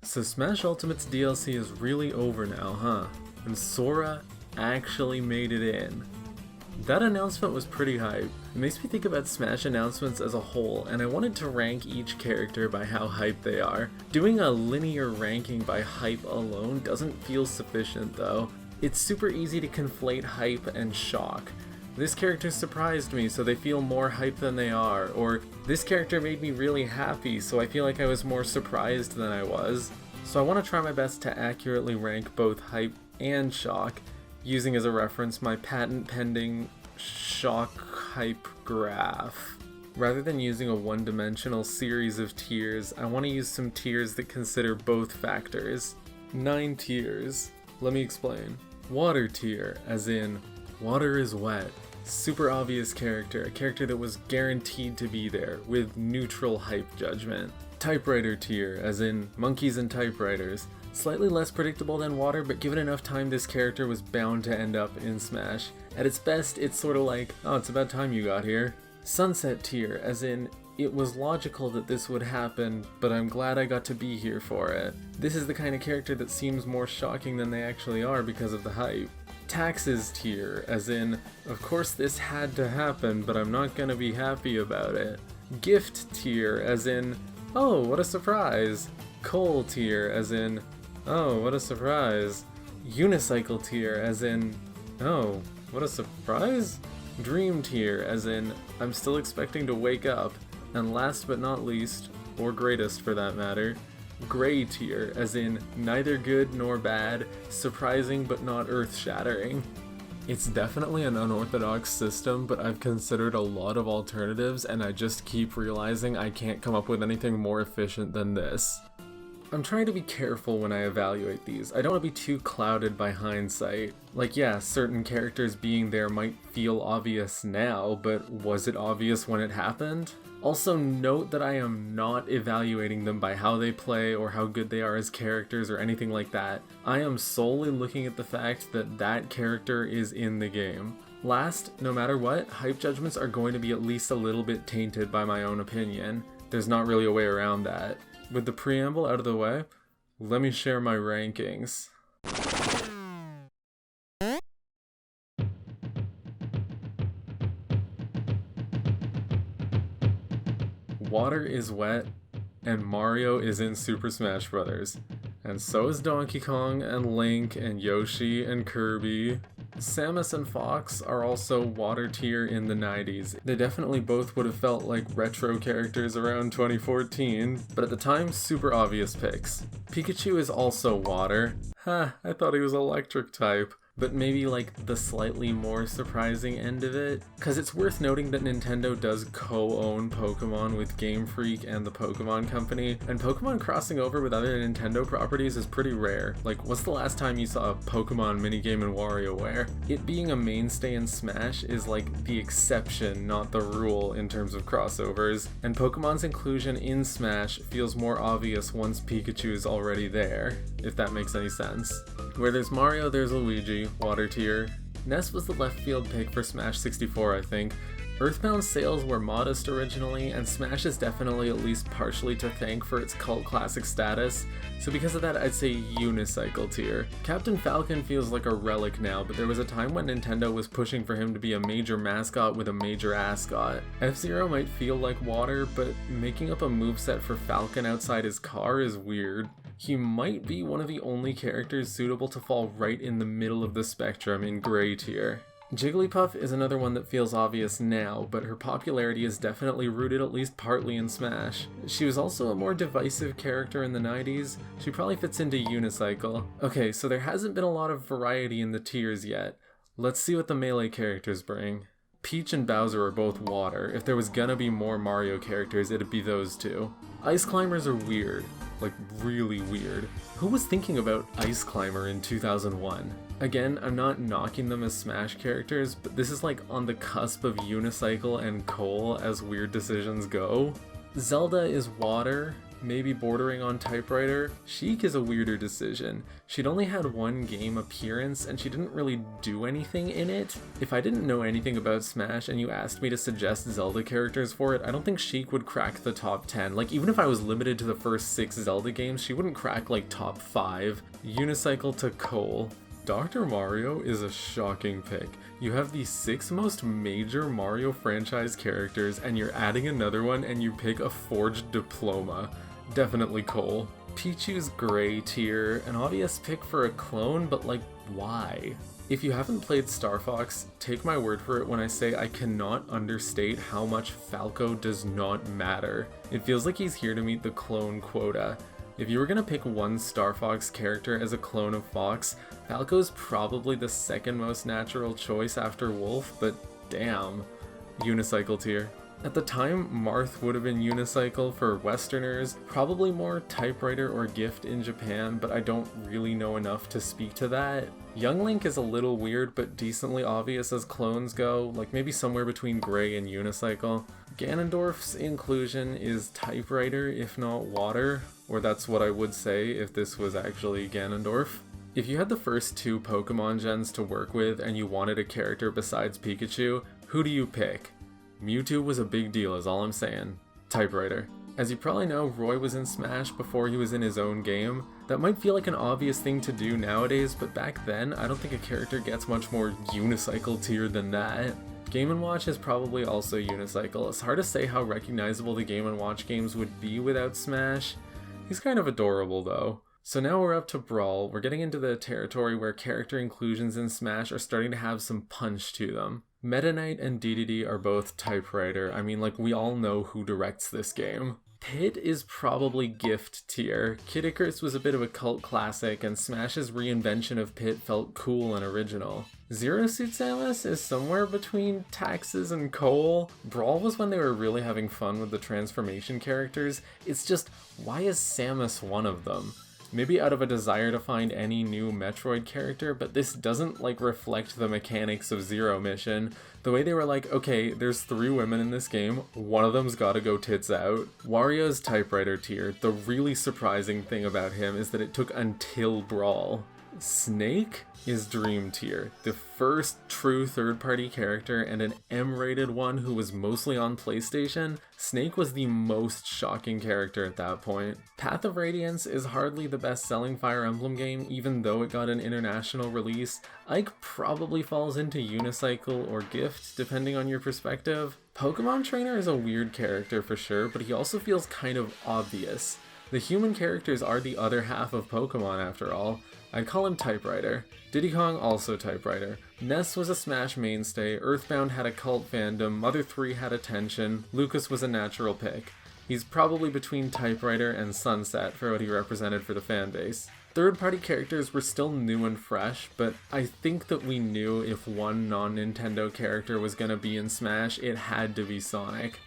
So Smash Ultimate's DLC is really over now, huh? And Sora actually made it in. That announcement was pretty hype. It makes me think about Smash announcements as a whole, and I wanted to rank each character by how hype they are. Doing a linear ranking by hype alone doesn't feel sufficient though. It's super easy to conflate hype and shock. This character surprised me, so they feel more hype than they are, or this character made me really happy, so I feel like I was more surprised than I was. So I want to try my best to accurately rank both hype and shock, using as a reference my patent-pending shock hype graph. Rather than using a one-dimensional series of tiers, I want to use some tiers that consider both factors. 9 tiers. Let me explain. Water tier, as in, water is wet. Super obvious character, a character that was guaranteed to be there, with neutral hype judgment. Typewriter tier, as in, monkeys and typewriters. Slightly less predictable than water, but given enough time this character was bound to end up in Smash. At its best, it's sorta like, oh, it's about time you got here. Sunset tier, as in, it was logical that this would happen, but I'm glad I got to be here for it. This is the kind of character that seems more shocking than they actually are because of the hype. Taxes tier, as in, of course this had to happen, but I'm not gonna be happy about it. Gift tier, as in, oh, what a surprise. Coal tier, as in, oh, what a surprise. Unicycle tier, as in, oh, what a surprise? Dream tier, as in, I'm still expecting to wake up. And last but not least, or greatest for that matter, Gray tier, as in, neither good nor bad, surprising but not earth-shattering. It's definitely an unorthodox system, but I've considered a lot of alternatives and I just keep realizing I can't come up with anything more efficient than this. I'm trying to be careful when I evaluate these. I don't want to be too clouded by hindsight. Like, yeah, certain characters being there might feel obvious now, but was it obvious when it happened? Also note that I am not evaluating them by how they play or how good they are as characters or anything like that. I am solely looking at the fact that that character is in the game. Last, no matter what, hype judgments are going to be at least a little bit tainted by my own opinion. There's not really a way around that. With the preamble out of the way, let me share my rankings. Water is wet, and Mario is in Super Smash Bros. And so is Donkey Kong, and Link, and Yoshi, and Kirby. Samus and Fox are also water tier in the 90s. They definitely both would have felt like retro characters around 2014, but at the time, super obvious picks. Pikachu is also water. Ha, I thought he was electric type. But maybe like the slightly more surprising end of it. Cause it's worth noting that Nintendo does co-own Pokemon with Game Freak and the Pokemon Company, and Pokemon crossing over with other Nintendo properties is pretty rare. Like, what's the last time you saw a Pokemon minigame in WarioWare? It being a mainstay in Smash is like the exception, not the rule in terms of crossovers, and Pokemon's inclusion in Smash feels more obvious once Pikachu is already there, if that makes any sense. Where there's Mario, there's Luigi, water tier. Ness was the left field pick for Smash 64, I think. Earthbound sales were modest originally, and Smash is definitely at least partially to thank for its cult classic status, so because of that I'd say unicycle tier. Captain Falcon feels like a relic now, but there was a time when Nintendo was pushing for him to be a major mascot with a major ascot. F-Zero might feel like water, but making up a moveset for Falcon outside his car is weird. He might be one of the only characters suitable to fall right in the middle of the spectrum in Gray tier. Jigglypuff is another one that feels obvious now, but her popularity is definitely rooted at least partly in Smash. She was also a more divisive character in the 90s. She probably fits into unicycle. Okay, so there hasn't been a lot of variety in the tiers yet. Let's see what the melee characters bring. Peach and Bowser are both water. If there was gonna be more Mario characters, it'd be those two. Ice Climbers are weird. Like, really weird. Who was thinking about Ice Climber in 2001? Again, I'm not knocking them as Smash characters, but this is like on the cusp of Unicycle and Cole as weird decisions go. Zelda is water. maybe bordering on typewriter. Sheik is a weirder decision. She'd only had one game appearance and she didn't really do anything in it. If I didn't know anything about Smash and you asked me to suggest Zelda characters for it, I don't think Sheik would crack the top 10. Like, even if I was limited to the first 6 Zelda games, she wouldn't crack like top 5. Unicycle to Cole. Dr. Mario is a shocking pick. You have the 6 most major Mario franchise characters and you're adding another one and you pick a forged diploma. Definitely Cole. Pichu's gray tier, an obvious pick for a clone, but like, why? If you haven't played Star Fox, take my word for it when I say I cannot understate how much Falco does not matter. It feels like he's here to meet the clone quota. If you were gonna pick one Star Fox character as a clone of Fox, Falco's probably the second most natural choice after Wolf, but damn. Unicycle tier. At the time, Marth would have been unicycle for Westerners, probably more typewriter or gift in Japan, but I don't really know enough to speak to that. Young Link is a little weird, but decently obvious as clones go, like maybe somewhere between gray and unicycle. Ganondorf's inclusion is typewriter, if not water, or that's what I would say if this was actually Ganondorf. If you had the first 2 Pokemon gens to work with and you wanted a character besides Pikachu, who do you pick? Mewtwo was a big deal is all I'm saying. Typewriter. As you probably know, Roy was in Smash before he was in his own game. That might feel like an obvious thing to do nowadays, but back then, I don't think a character gets much more unicycle tier than that. Game & Watch is probably also unicycle. It's hard to say how recognizable the Game & Watch games would be without Smash. He's kind of adorable though. So now we're up to Brawl. We're getting into the territory where character inclusions in Smash are starting to have some punch to them. Meta Knight and DDD are both typewriter. I mean, like, we all know who directs this game. Pit is probably gift tier. Kid Icarus was a bit of a cult classic, and Smash's reinvention of Pit felt cool and original. Zero Suit Samus is somewhere between Taxes and Cole. Brawl was when they were really having fun with the transformation characters. It's just, why is Samus one of them? Maybe out of a desire to find any new Metroid character, but this doesn't like reflect the mechanics of Zero Mission. The way they were like, okay, there's 3 women in this game, one of them's gotta go tits out. Wario's typewriter tier. The really surprising thing about him is that it took until Brawl. Snake is Dream tier, the first true third-party character and an M-rated one who was mostly on PlayStation. Snake was the most shocking character at that point. Path of Radiance is hardly the best-selling Fire Emblem game, even though it got an international release. Ike probably falls into unicycle or gift, depending on your perspective. Pokemon Trainer is a weird character for sure, but he also feels kind of obvious. The human characters are the other half of Pokemon after all. I'd call him typewriter. Diddy Kong also typewriter. Ness was a Smash mainstay, Earthbound had a cult fandom, Mother 3 had attention, Lucas was a natural pick. He's probably between typewriter and Sunset for what he represented for the fanbase. Third-party characters were still new and fresh, but I think that we knew if one non-Nintendo character was gonna be in Smash, it had to be Sonic.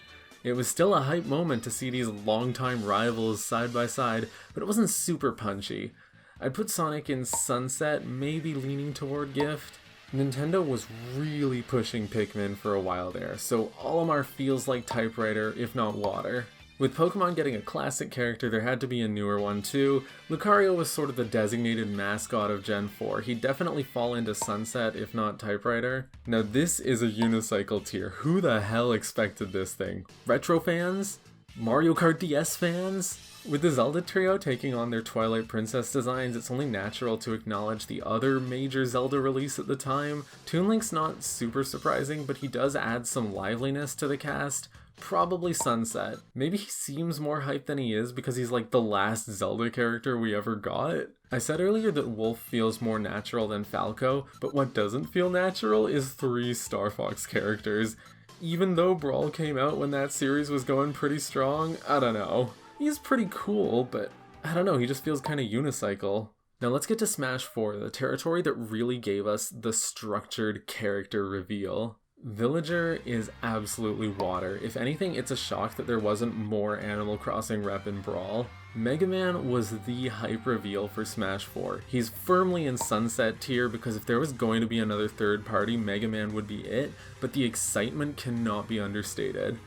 It was still a hype moment to see these longtime rivals side by side, but it wasn't super punchy. I'd put Sonic in Sunset, maybe leaning toward gift. Nintendo was really pushing Pikmin for a while there, so Olimar feels like typewriter, if not water. With Pokemon getting a classic character, there had to be a newer one too. Lucario was sort of the designated mascot of Gen 4. He'd definitely fall into Sunset, if not typewriter. Now this is a unicycle tier. Who the hell expected this thing? Retro fans? Mario Kart DS fans? With the Zelda trio taking on their Twilight Princess designs, it's only natural to acknowledge the other major Zelda release at the time. Toon Link's not super surprising, but he does add some liveliness to the cast. Probably Sunset. Maybe he seems more hyped than he is because he's like the last Zelda character we ever got. I said earlier that Wolf feels more natural than Falco, but what doesn't feel natural is 3 Star Fox characters. Even though Brawl came out when that series was going pretty strong, I don't know. He's pretty cool, but I don't know, he just feels kind of unicycle. Now let's get to Smash 4, the territory that really gave us the structured character reveal. Villager is absolutely water. If anything, it's a shock that there wasn't more Animal Crossing rep in Brawl. Mega Man was the hype reveal for Smash 4. He's firmly in Sunset tier because if there was going to be another third party, Mega Man would be it, but the excitement cannot be understated.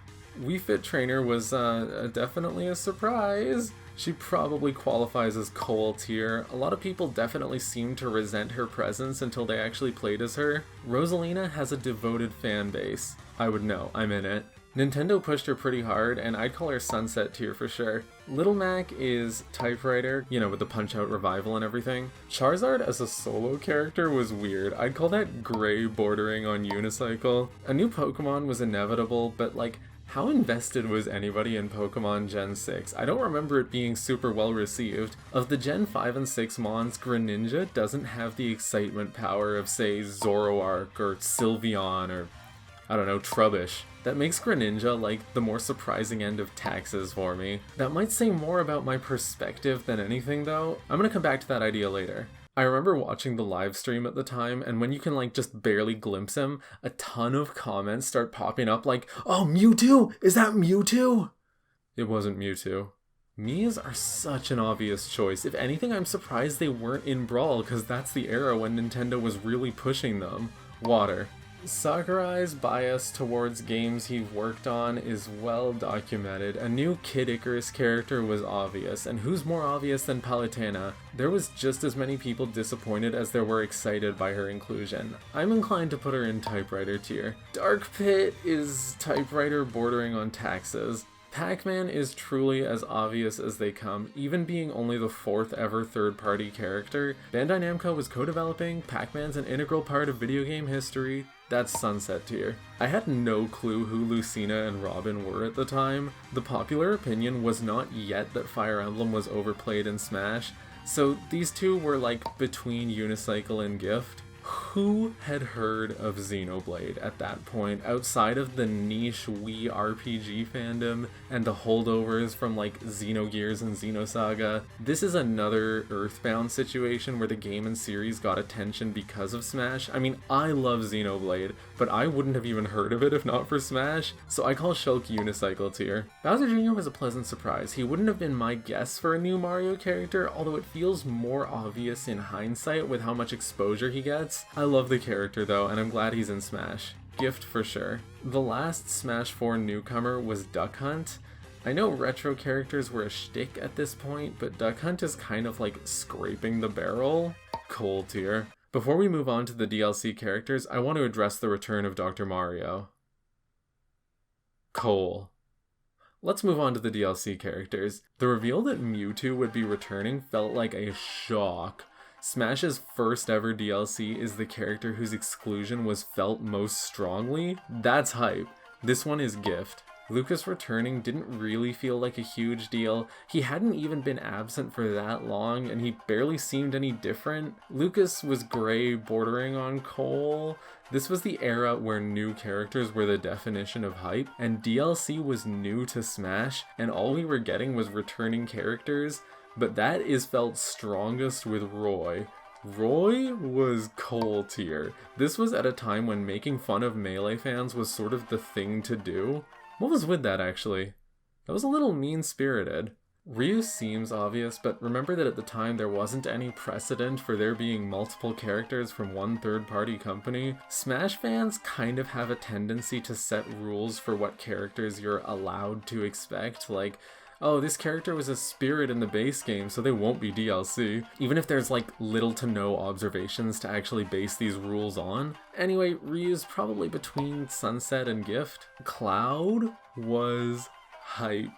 Wii Fit Trainer was definitely a surprise. She probably qualifies as coal tier. A lot of people definitely seem to resent her presence until they actually played as her. Rosalina has a devoted fan base. I would know, I'm in it. Nintendo pushed her pretty hard, and I'd call her Sunset tier for sure. Little Mac is typewriter, you know, with the Punch-Out revival and everything. Charizard as a solo character was weird. I'd call that gray bordering on unicycle. A new Pokemon was inevitable, but like, how invested was anybody in Pokemon Gen 6? I don't remember it being super well received. Of the Gen 5 and 6 mons, Greninja doesn't have the excitement power of, say, Zoroark or Sylveon or, I don't know, Trubbish. That makes Greninja like the more surprising end of taxes for me. That might say more about my perspective than anything though. I'm gonna come back to that idea later. I remember watching the live stream at the time, and when you can like just barely glimpse him, a ton of comments start popping up like, "Oh, Mewtwo? Is that Mewtwo?" It wasn't Mewtwo. Mii's are such an obvious choice. If anything, I'm surprised they weren't in Brawl, because that's the era when Nintendo was really pushing them. Water. Sakurai's bias towards games he worked on is well documented. A new Kid Icarus character was obvious, and who's more obvious than Palutena? There was just as many people disappointed as there were excited by her inclusion. I'm inclined to put her in typewriter tier. Dark Pit is typewriter bordering on taxes. Pac-Man is truly as obvious as they come, even being only the 4th ever third-party character. Bandai Namco was co-developing, Pac-Man's an integral part of video game history. That's Sunset tier. I had no clue who Lucina and Robin were at the time. The popular opinion was not yet that Fire Emblem was overplayed in Smash, so these two were like between Unicycle and Gift. Who had heard of Xenoblade at that point, outside of the niche Wii RPG fandom and the holdovers from like Xenogears and Xenosaga? This is another Earthbound situation where the game and series got attention because of Smash. I mean, I love Xenoblade, but I wouldn't have even heard of it if not for Smash, so I call Shulk Unicycle tier. Bowser Jr. was a pleasant surprise. He wouldn't have been my guess for a new Mario character, although it feels more obvious in hindsight with how much exposure he gets. I love the character though, and I'm glad he's in Smash. Gift for sure. The last Smash 4 newcomer was Duck Hunt. I know retro characters were a shtick at this point, but Duck Hunt is kind of like scraping the barrel. Coal tier. Before we move on to the DLC characters, I want to address the return of Dr. Mario. Coal. Let's move on to the DLC characters. The reveal that Mewtwo would be returning felt like a shock. Smash's first ever DLC is the character whose exclusion was felt most strongly. That's hype. This one is Gift. Lucas returning didn't really feel like a huge deal. He hadn't even been absent for that long, and he barely seemed any different. Lucas was gray, bordering on coal. This was the era where new characters were the definition of hype, and DLC was new to Smash, and all we were getting was returning characters. But that is felt strongest with Roy. Roy was coal tier. This was at a time when making fun of Melee fans was sort of the thing to do. What was with that, actually? That was a little mean-spirited. Ryu seems obvious, but remember that at the time there wasn't any precedent for there being multiple characters from one third-party company. Smash fans kind of have a tendency to set rules for what characters you're allowed to expect, like, oh, this character was a spirit in the base game, so they won't be DLC, even if there's like little to no observations to actually base these rules on. Anyway, Ryu's probably between Sunset and Gift. Cloud was hype.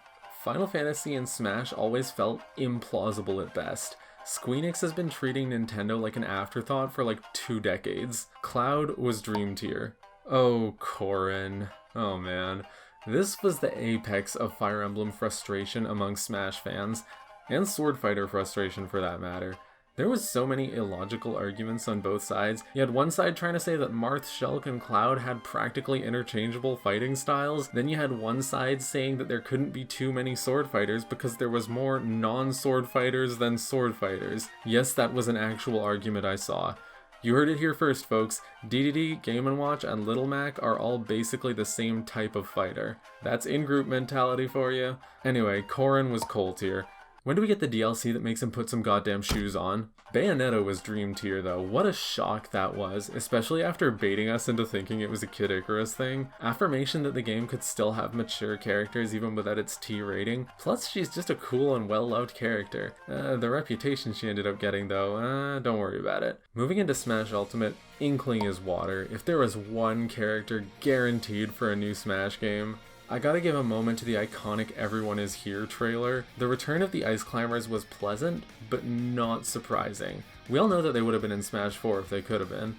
Final Fantasy and Smash always felt implausible at best. Squeenix has been treating Nintendo like an afterthought for like 2 decades. Cloud was dream tier. Oh, Corrin. Oh man. This was the apex of Fire Emblem frustration among Smash fans, and Sword Fighter frustration for that matter. There was so many illogical arguments on both sides. You had one side trying to say that Marth, Shulk, and Cloud had practically interchangeable fighting styles, then you had one side saying that there couldn't be too many sword fighters because there was more non-sword fighters than sword fighters. Yes, that was an actual argument I saw. You heard it here first, folks. DDD, Game & Watch, and Little Mac are all basically the same type of fighter. That's in-group mentality for you. Anyway, Corrin was coal tier. When do we get the DLC that makes him put some goddamn shoes on? Bayonetta was dream tier though. What a shock that was, especially after baiting us into thinking it was a Kid Icarus thing. Affirmation that the game could still have mature characters even without its T rating. Plus, she's just a cool and well-loved character. The reputation she ended up getting though, don't worry about it. Moving into Smash Ultimate, Inkling is water. If there was one character guaranteed for a new Smash game, I gotta give a moment to the iconic Everyone Is Here trailer. The return of the Ice Climbers was pleasant, but not surprising. We all know that they would have been in Smash 4 if they could have been.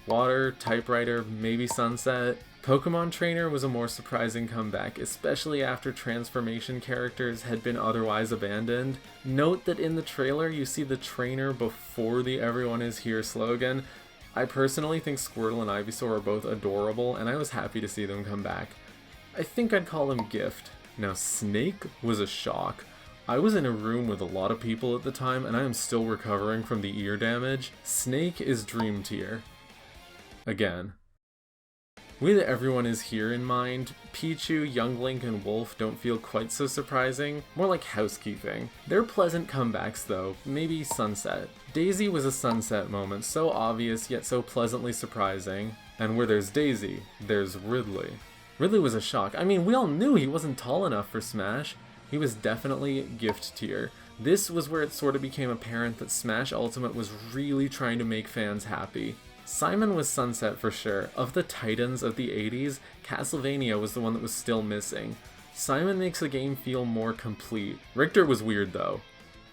Water, Typewriter, maybe Sunset. Pokemon Trainer was a more surprising comeback, especially after transformation characters had been otherwise abandoned. Note that in the trailer you see the trainer before the Everyone Is Here slogan. I personally think Squirtle and Ivysaur are both adorable, and I was happy to see them come back. I think I'd call him Gift. Now Snake was a shock. I was in a room with a lot of people at the time and I am still recovering from the ear damage. Snake is dream tier. Again. With Everyone Is Here in mind, Pichu, Young Link, and Wolf don't feel quite so surprising, more like housekeeping. They're pleasant comebacks though, maybe Sunset. Daisy was a Sunset moment, so obvious yet so pleasantly surprising. And where there's Daisy, there's Ridley. Ridley was a shock. I mean, we all knew he wasn't tall enough for Smash. He was definitely gift tier. This was where it sort of became apparent that Smash Ultimate was really trying to make fans happy. Simon was Sunset for sure. Of the titans of the 80s, Castlevania was the one that was still missing. Simon makes the game feel more complete. Richter was weird though.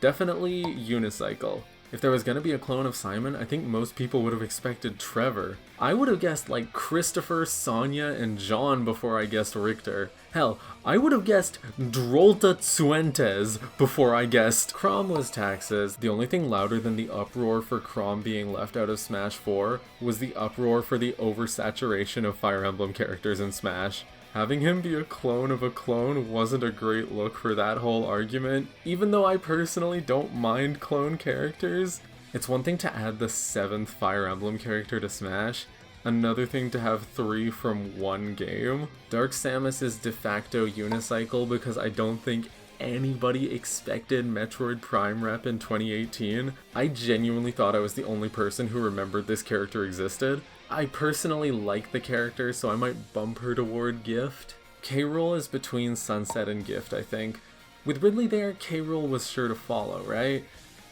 Definitely Unicycle. If there was gonna be a clone of Simon, I think most people would have expected Trevor. I would have guessed like Christopher, Sonia, and John before I guessed Richter. Hell, I would have guessed Drolta Tsuentes before I guessed Chrom was taxes. The only thing louder than the uproar for Chrom being left out of Smash 4 was the uproar for the oversaturation of Fire Emblem characters in Smash. Having him be a clone of a clone wasn't a great look for that whole argument, even though I personally don't mind clone characters. It's one thing to add the 7th Fire Emblem character to Smash, another thing to have 3 from one game. Dark Samus is de facto Unicycle because I don't think anybody expected Metroid Prime rep in 2018. I genuinely thought I was the only person who remembered this character existed. I personally like the character, so I might bump her toward Gift. K. Rool is between Sunset and Gift, I think. With Ridley there, K. Rool was sure to follow, right?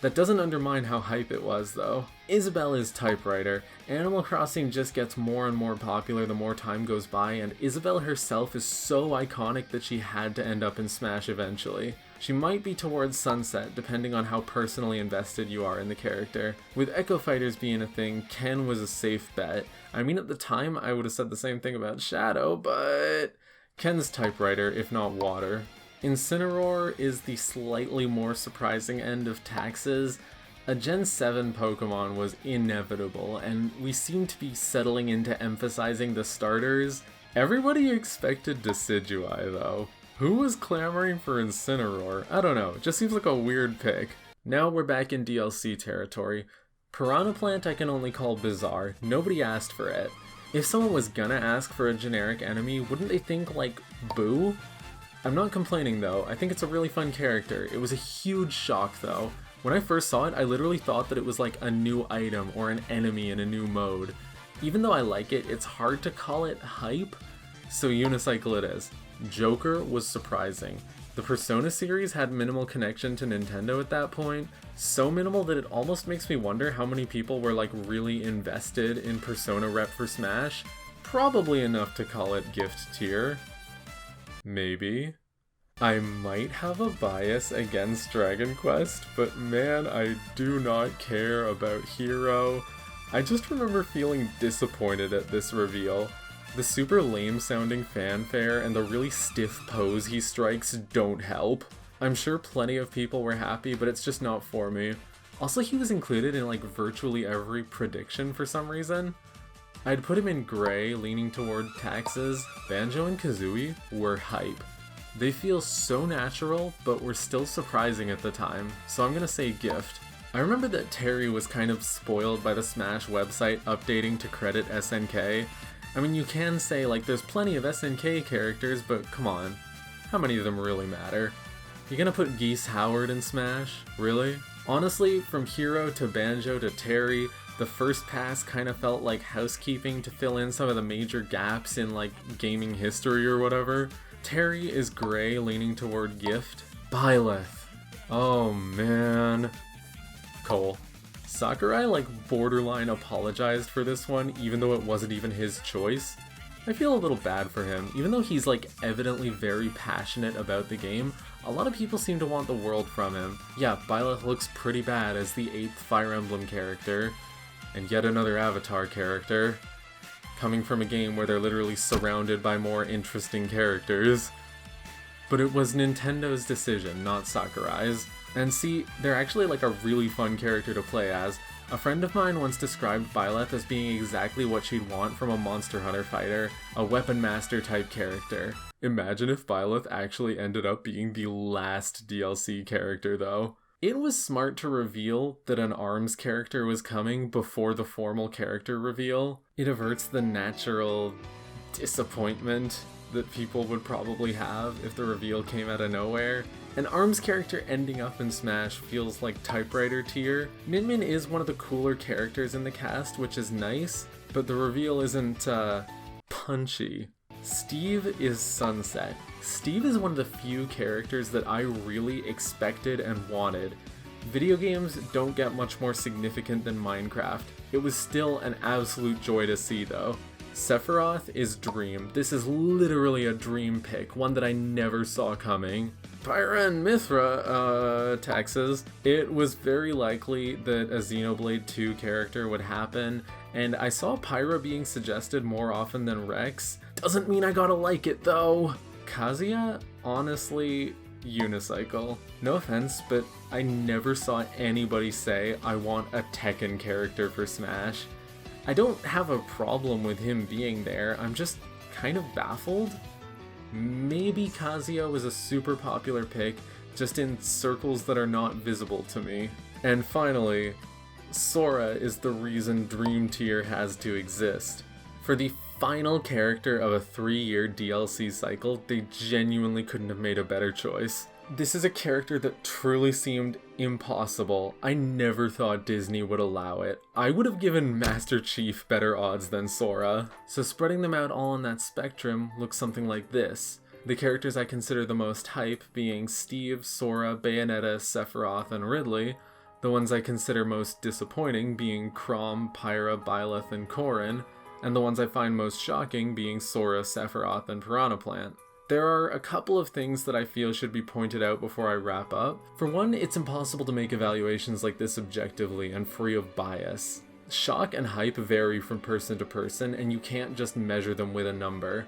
That doesn't undermine how hype it was, though. Isabelle is Typewriter. Animal Crossing just gets more and more popular the more time goes by, and Isabelle herself is so iconic that she had to end up in Smash eventually. She might be towards Sunset, depending on how personally invested you are in the character. With Echo Fighters being a thing, Ken was a safe bet. I mean, at the time, I would have said the same thing about Shadow, but Ken's Typewriter, if not Water. Incineroar is the slightly more surprising end of taxes. A Gen 7 Pokemon was inevitable, and we seem to be settling into emphasizing the starters. Everybody expected Decidueye, though. Who was clamoring for Incineroar? I don't know, it just seems like a weird pick. Now we're back in DLC territory. Piranha Plant I can only call bizarre. Nobody asked for it. If someone was gonna ask for a generic enemy, wouldn't they think, like, Boo? I'm not complaining though, I think it's a really fun character. It was a huge shock though. When I first saw it, I literally thought that it was like a new item or an enemy in a new mode. Even though I like it, it's hard to call it hype, so Unicycle it is. Joker was surprising. The Persona series had minimal connection to Nintendo at that point, so minimal that it almost makes me wonder how many people were like really invested in Persona rep for Smash. Probably enough to call it gift tier. Maybe. I might have a bias against Dragon Quest, but man, I do not care about Hero. I just remember feeling disappointed at this reveal. The super lame sounding fanfare and the really stiff pose he strikes don't help. I'm sure plenty of people were happy, but it's just not for me. Also, he was included in like virtually every prediction for some reason. I'd put him in gray, leaning toward taxes. Banjo and Kazooie were hype. They feel so natural, but were still surprising at the time, so I'm gonna say gift. I remember that Terry was kind of spoiled by the Smash website updating to credit SNK. I mean, you can say, like, there's plenty of SNK characters, but come on, how many of them really matter? You gonna put Geese Howard in Smash? Really? Honestly, from Hero to Banjo to Terry, the first pass kind of felt like housekeeping to fill in some of the major gaps in like gaming history or whatever. Terry is gray leaning toward Gift. Byleth. Oh man. Cole. Sakurai like borderline apologized for this one even though it wasn't even his choice. I feel a little bad for him. Even though he's like evidently very passionate about the game, a lot of people seem to want the world from him. Yeah, Byleth looks pretty bad as the 8th Fire Emblem character, and yet another Avatar character, coming from a game where they're literally surrounded by more interesting characters. But it was Nintendo's decision, not Sakurai's. And see, they're actually like a really fun character to play as. A friend of mine once described Byleth as being exactly what she'd want from a Monster Hunter fighter, a Weapon Master type character. Imagine if Byleth actually ended up being the last DLC character though. It was smart to reveal that an ARMS character was coming before the formal character reveal. It averts the natural disappointment that people would probably have if the reveal came out of nowhere. An ARMS character ending up in Smash feels like typewriter tier. Min Min is one of the cooler characters in the cast, which is nice, but the reveal isn't, punchy. Steve is Sunset. Steve is one of the few characters that I really expected and wanted. Video games don't get much more significant than Minecraft. It was still an absolute joy to see though. Sephiroth is Dream. This is literally a dream pick, one that I never saw coming. Pyra and Mithra, taxes. It was very likely that a Xenoblade 2 character would happen, and I saw Pyra being suggested more often than Rex. Doesn't mean I gotta like it though. Kazuya, honestly, unicycle. No offense, but I never saw anybody say I want a Tekken character for Smash. I don't have a problem with him being there, I'm just kind of baffled. Maybe Kazuya was a super popular pick, just in circles that are not visible to me. And finally, Sora is the reason Dream Tier has to exist. For the final character of a 3-year DLC cycle, they genuinely couldn't have made a better choice. This is a character that truly seemed impossible. I never thought Disney would allow it. I would have given Master Chief better odds than Sora. So spreading them out all on that spectrum looks something like this. The characters I consider the most hype being Steve, Sora, Bayonetta, Sephiroth, and Ridley. The ones I consider most disappointing being Chrom, Pyra, Byleth, and Corrin. And the ones I find most shocking being Sora, Sephiroth, and Piranha Plant. There are a couple of things that I feel should be pointed out before I wrap up. For one, it's impossible to make evaluations like this objectively and free of bias. Shock and hype vary from person to person, and you can't just measure them with a number.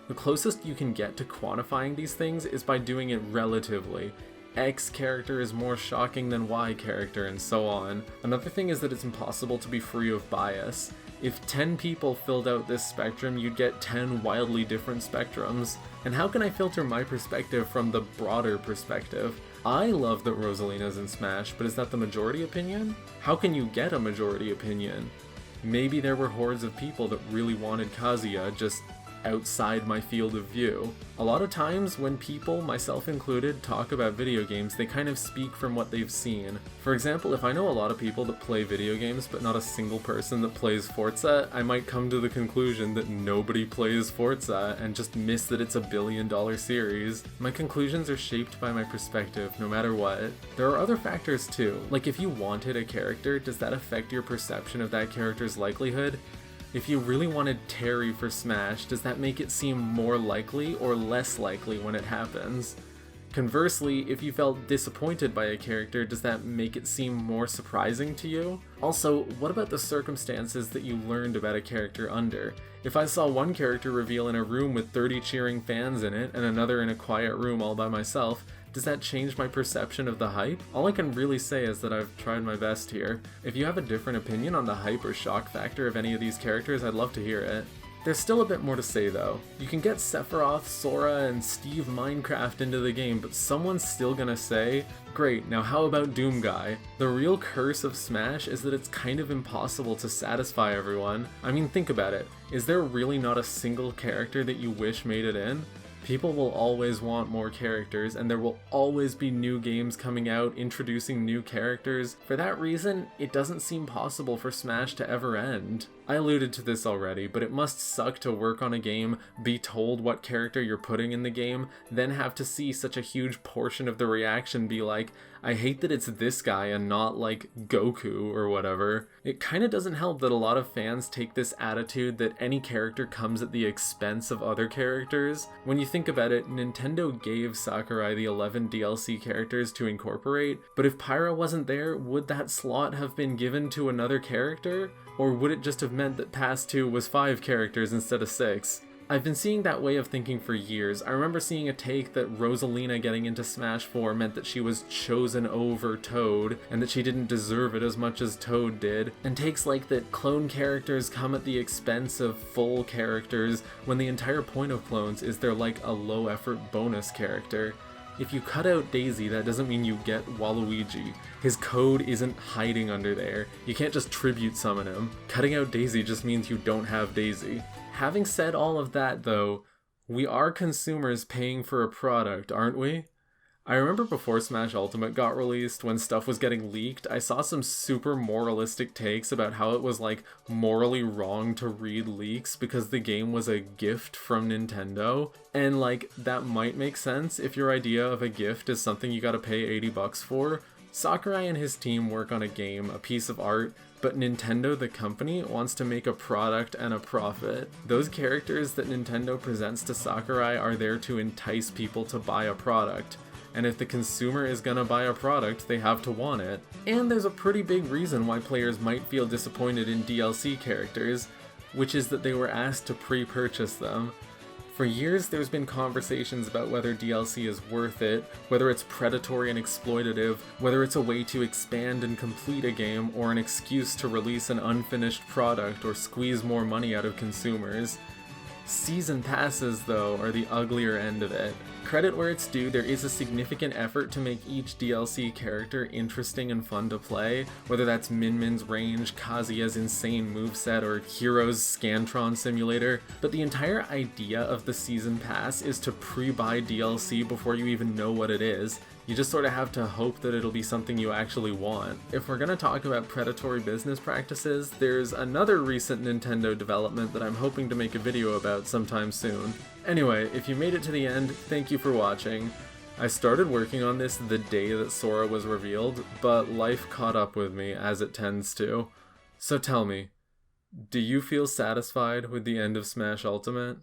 The closest you can get to quantifying these things is by doing it relatively. X character is more shocking than Y character, and so on. Another thing is that it's impossible to be free of bias. If 10 people filled out this spectrum, you'd get 10 wildly different spectrums. And how can I filter my perspective from the broader perspective? I love that Rosalina's in Smash, but is that the majority opinion? How can you get a majority opinion? Maybe there were hordes of people that really wanted Kazuya, just outside my field of view. A lot of times when people, myself included, talk about video games, they kind of speak from what they've seen. For example, if I know a lot of people that play video games but not a single person that plays Forza, I might come to the conclusion that nobody plays Forza and just miss that it's a billion-dollar series. My conclusions are shaped by my perspective, no matter what. There are other factors too, like if you wanted a character, does that affect your perception of that character's likelihood? If you really wanted Terry for Smash, does that make it seem more likely or less likely when it happens? Conversely, if you felt disappointed by a character, does that make it seem more surprising to you? Also, what about the circumstances that you learned about a character under? If I saw one character reveal in a room with 30 cheering fans in it, and another in a quiet room all by myself, does that change my perception of the hype? All I can really say is that I've tried my best here. If you have a different opinion on the hype or shock factor of any of these characters, I'd love to hear it. There's still a bit more to say though. You can get Sephiroth, Sora, and Steve Minecraft into the game, but someone's still gonna say, great, now how about Doom Guy? The real curse of Smash is that it's kind of impossible to satisfy everyone. I mean, think about it. Is there really not a single character that you wish made it in? People will always want more characters, and there will always be new games coming out introducing new characters. For that reason, it doesn't seem possible for Smash to ever end. I alluded to this already, but it must suck to work on a game, be told what character you're putting in the game, then have to see such a huge portion of the reaction be like, I hate that it's this guy and not like Goku or whatever. It kinda doesn't help that a lot of fans take this attitude that any character comes at the expense of other characters. When you think about it, Nintendo gave Sakurai the 11 DLC characters to incorporate, but if Pyra wasn't there, would that slot have been given to another character? Or would it just have meant that Pass 2 was 5 characters instead of 6? I've been seeing that way of thinking for years. I remember seeing a take that Rosalina getting into Smash 4 meant that she was chosen over Toad, and that she didn't deserve it as much as Toad did, and takes like that clone characters come at the expense of full characters, when the entire point of clones is they're like a low-effort bonus character. If you cut out Daisy, that doesn't mean you get Waluigi. His code isn't hiding under there. You can't just tribute summon him. Cutting out Daisy just means you don't have Daisy. Having said all of that though, we are consumers paying for a product, aren't we? I remember before Smash Ultimate got released, when stuff was getting leaked, I saw some super moralistic takes about how it was like morally wrong to read leaks because the game was a gift from Nintendo. And like, that might make sense if your idea of a gift is something you gotta pay $80 for. Sakurai and his team work on a game, a piece of art, but Nintendo, the company, wants to make a product and a profit. Those characters that Nintendo presents to Sakurai are there to entice people to buy a product. And if the consumer is gonna buy a product, they have to want it. And there's a pretty big reason why players might feel disappointed in DLC characters, which is that they were asked to pre-purchase them. For years, there's been conversations about whether DLC is worth it, whether it's predatory and exploitative, whether it's a way to expand and complete a game, or an excuse to release an unfinished product or squeeze more money out of consumers. Season passes, though, are the uglier end of it. Credit where it's due, there is a significant effort to make each DLC character interesting and fun to play, whether that's Min Min's range, Kazuya's insane moveset, or Hero's Scantron simulator, but the entire idea of the Season Pass is to pre-buy DLC before you even know what it is. You just sort of have to hope that it'll be something you actually want. If we're gonna talk about predatory business practices, there's another recent Nintendo development that I'm hoping to make a video about sometime soon. Anyway, if you made it to the end, thank you for watching. I started working on this the day that Sora was revealed, but life caught up with me, as it tends to. So tell me, do you feel satisfied with the end of Smash Ultimate?